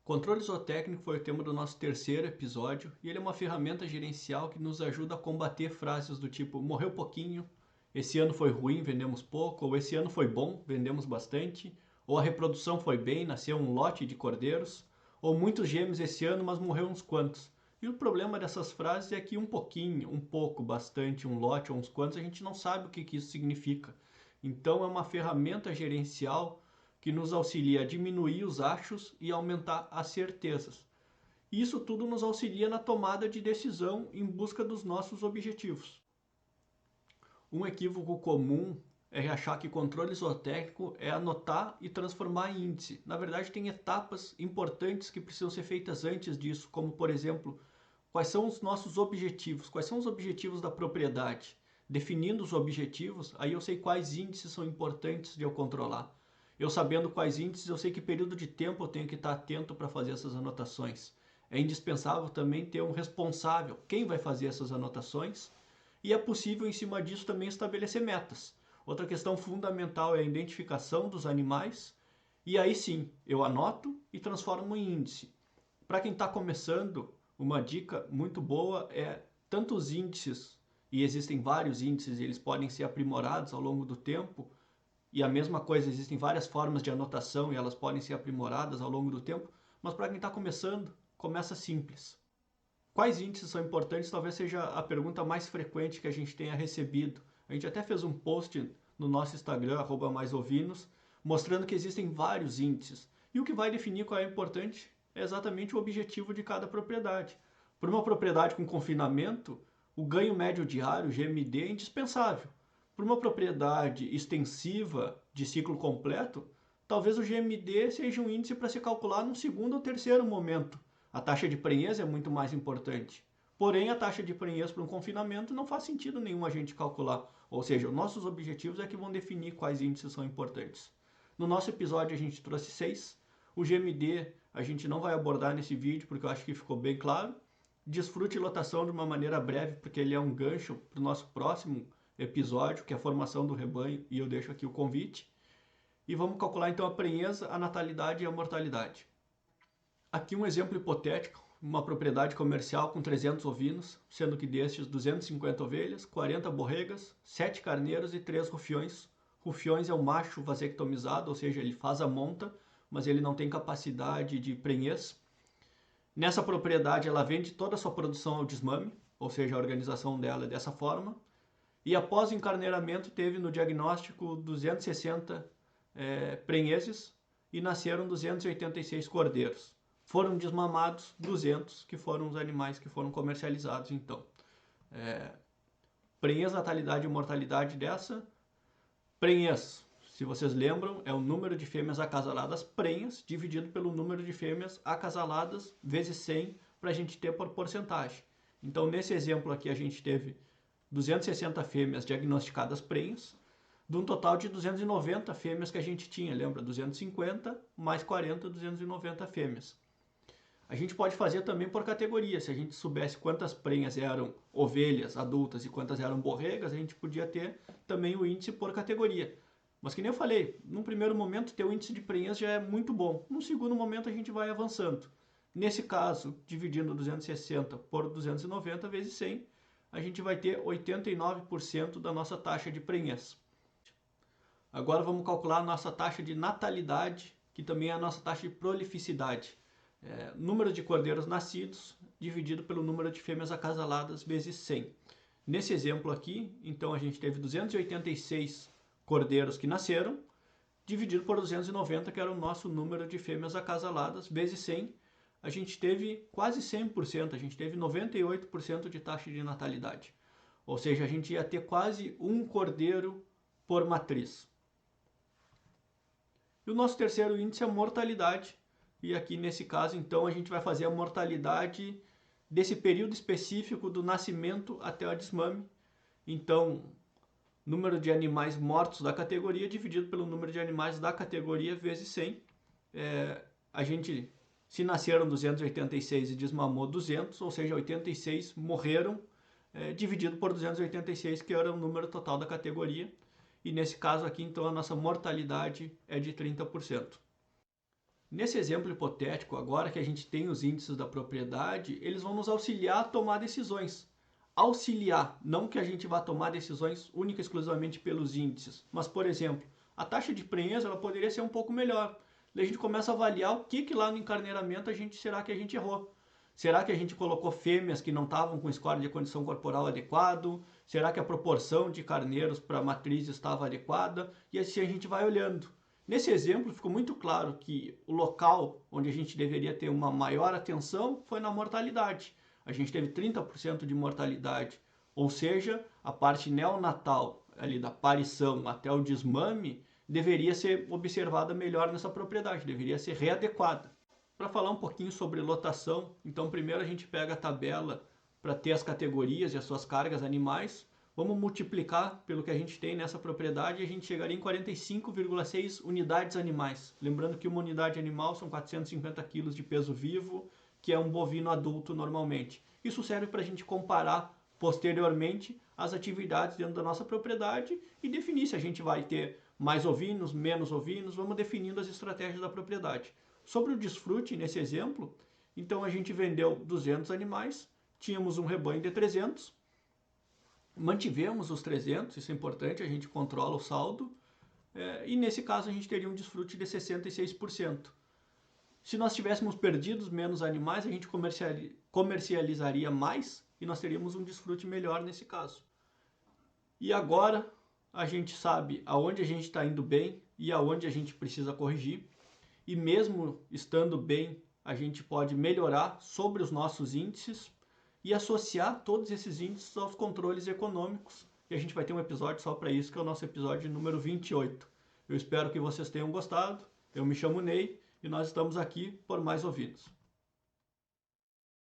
Controle zootécnico foi o tema do nosso terceiro episódio e ele é uma ferramenta gerencial que nos ajuda a combater frases do tipo morreu pouquinho, esse ano foi ruim, vendemos pouco, ou esse ano foi bom, vendemos bastante, ou a reprodução foi bem, nasceu um lote de cordeiros, ou muitos gêmeos esse ano, mas morreu uns quantos. E o problema dessas frases é que um pouquinho, um pouco, bastante, um lote ou uns quantos, a gente não sabe o que isso significa. Então é uma ferramenta gerencial que nos auxilia a diminuir os achos e aumentar as certezas. Isso tudo nos auxilia na tomada de decisão em busca dos nossos objetivos. Um equívoco comum é achar que controle zootécnico é anotar e transformar em índice. Na verdade, tem etapas importantes que precisam ser feitas antes disso, como, por exemplo, quais são os nossos objetivos, quais são os objetivos da propriedade. Definindo os objetivos, aí eu sei quais índices são importantes de eu controlar. Eu sabendo quais índices, eu sei que período de tempo eu tenho que estar atento para fazer essas anotações. É indispensável também ter um responsável, quem vai fazer essas anotações, e é possível em cima disso também estabelecer metas. Outra questão fundamental é a identificação dos animais, e aí sim, eu anoto e transformo em índice. Para quem está começando, uma dica muito boa é tanto os índices, e existem vários índices e eles podem ser aprimorados ao longo do tempo, e a mesma coisa, existem várias formas de anotação e elas podem ser aprimoradas ao longo do tempo, mas para quem está começando, começa simples. Quais índices são importantes? Talvez seja a pergunta mais frequente que a gente tenha recebido. A gente até fez um post no nosso Instagram, @maisovinos, mostrando que existem vários índices. E o que vai definir qual é importante é exatamente o objetivo de cada propriedade. Por uma propriedade com confinamento, o ganho médio diário, GMD, é indispensável. Por uma propriedade extensiva de ciclo completo, talvez o GMD seja um índice para se calcular num segundo ou terceiro momento. A taxa de prenhez é muito mais importante. Porém, a taxa de prenhez para um confinamento não faz sentido nenhum a gente calcular. Ou seja, os nossos objetivos é que vão definir quais índices são importantes. No nosso episódio a gente trouxe 6. O GMD a gente não vai abordar nesse vídeo porque eu acho que ficou bem claro. Desfrute lotação de uma maneira breve porque ele é um gancho para o nosso próximo episódio, que é a formação do rebanho, e eu deixo aqui o convite. E vamos calcular então a prenhez, a natalidade e a mortalidade. Aqui um exemplo hipotético, uma propriedade comercial com 300 ovinos, sendo que destes 250 ovelhas, 40 borregas, 7 carneiros e 3 rufiões. Rufiões é o macho vasectomizado, ou seja, ele faz a monta, mas ele não tem capacidade de prenhez. Nessa propriedade ela vende toda a sua produção ao desmame, ou seja, a organização dela é dessa forma. E após o encarneiramento teve no diagnóstico 260 prenhezes e nasceram 286 cordeiros. Foram desmamados 200, que foram os animais que foram comercializados então. Prenhez, natalidade e mortalidade dessa. Prenhez, se vocês lembram, é o número de fêmeas acasaladas prenhas dividido pelo número de fêmeas acasaladas vezes 100 para a gente ter por porcentagem. Então nesse exemplo aqui a gente teve 260 fêmeas diagnosticadas prenhas, de um total de 290 fêmeas que a gente tinha, lembra? 250 mais 40, 290 fêmeas. A gente pode fazer também por categoria. Se a gente soubesse quantas prenhas eram ovelhas adultas e quantas eram borregas, a gente podia ter também o índice por categoria. Mas que nem eu falei, num primeiro momento ter o índice de prenhas já é muito bom. Num segundo momento a gente vai avançando. Nesse caso, dividindo 260 por 290 vezes 100, a gente vai ter 89% da nossa taxa de prenhez. Agora vamos calcular a nossa taxa de natalidade, que também é a nossa taxa de prolificidade. Número de cordeiros nascidos dividido pelo número de fêmeas acasaladas vezes 100. Nesse exemplo aqui, então a gente teve 286 cordeiros que nasceram, dividido por 290, que era o nosso número de fêmeas acasaladas, vezes 100, a gente teve quase 100%, a gente teve 98% de taxa de natalidade. Ou seja, a gente ia ter quase um cordeiro por matriz. E o nosso terceiro índice é a mortalidade. E aqui nesse caso, então, a gente vai fazer a mortalidade desse período específico do nascimento até o desmame. Então, número de animais mortos da categoria dividido pelo número de animais da categoria vezes 100. A gente, se nasceram 286 e desmamou 200, ou seja, 86 morreram, dividido por 286, que era o número total da categoria. E nesse caso aqui, então, a nossa mortalidade é de 30%. Nesse exemplo hipotético, agora que a gente tem os índices da propriedade, eles vão nos auxiliar a tomar decisões. Auxiliar, não que a gente vá tomar decisões única e exclusivamente pelos índices, mas, por exemplo, a taxa de prenhez ela poderia ser um pouco melhor. Daí a gente começa a avaliar o que lá no encarneiramento será que a gente errou. Será que a gente colocou fêmeas que não estavam com score de condição corporal adequado? Será que a proporção de carneiros para a matriz estava adequada? E assim a gente vai olhando. Nesse exemplo, ficou muito claro que o local onde a gente deveria ter uma maior atenção foi na mortalidade. A gente teve 30% de mortalidade, ou seja, a parte neonatal, ali da parição até o desmame, deveria ser observada melhor nessa propriedade, deveria ser readequada. Para falar um pouquinho sobre lotação, então primeiro a gente pega a tabela para ter as categorias e as suas cargas animais. Vamos multiplicar pelo que a gente tem nessa propriedade e a gente chegaria em 45,6 unidades animais. Lembrando que uma unidade animal são 450 kg de peso vivo, que é um bovino adulto normalmente. Isso serve para a gente comparar posteriormente as atividades dentro da nossa propriedade e definir se a gente vai ter mais ovinos, menos ovinos, vamos definindo as estratégias da propriedade. Sobre o desfrute, nesse exemplo, então a gente vendeu 200 animais, tínhamos um rebanho de 300, mantivemos os 300, isso é importante, a gente controla o saldo, e nesse caso a gente teria um desfrute de 66%. Se nós tivéssemos perdido menos animais, a gente comercializaria mais e nós teríamos um desfrute melhor nesse caso. E agora a gente sabe aonde a gente está indo bem e aonde a gente precisa corrigir. E mesmo estando bem, a gente pode melhorar sobre os nossos índices e associar todos esses índices aos controles econômicos. E a gente vai ter um episódio só para isso, que é o nosso episódio número 28. Eu espero que vocês tenham gostado. Eu me chamo Ney e nós estamos aqui por mais ouvidos.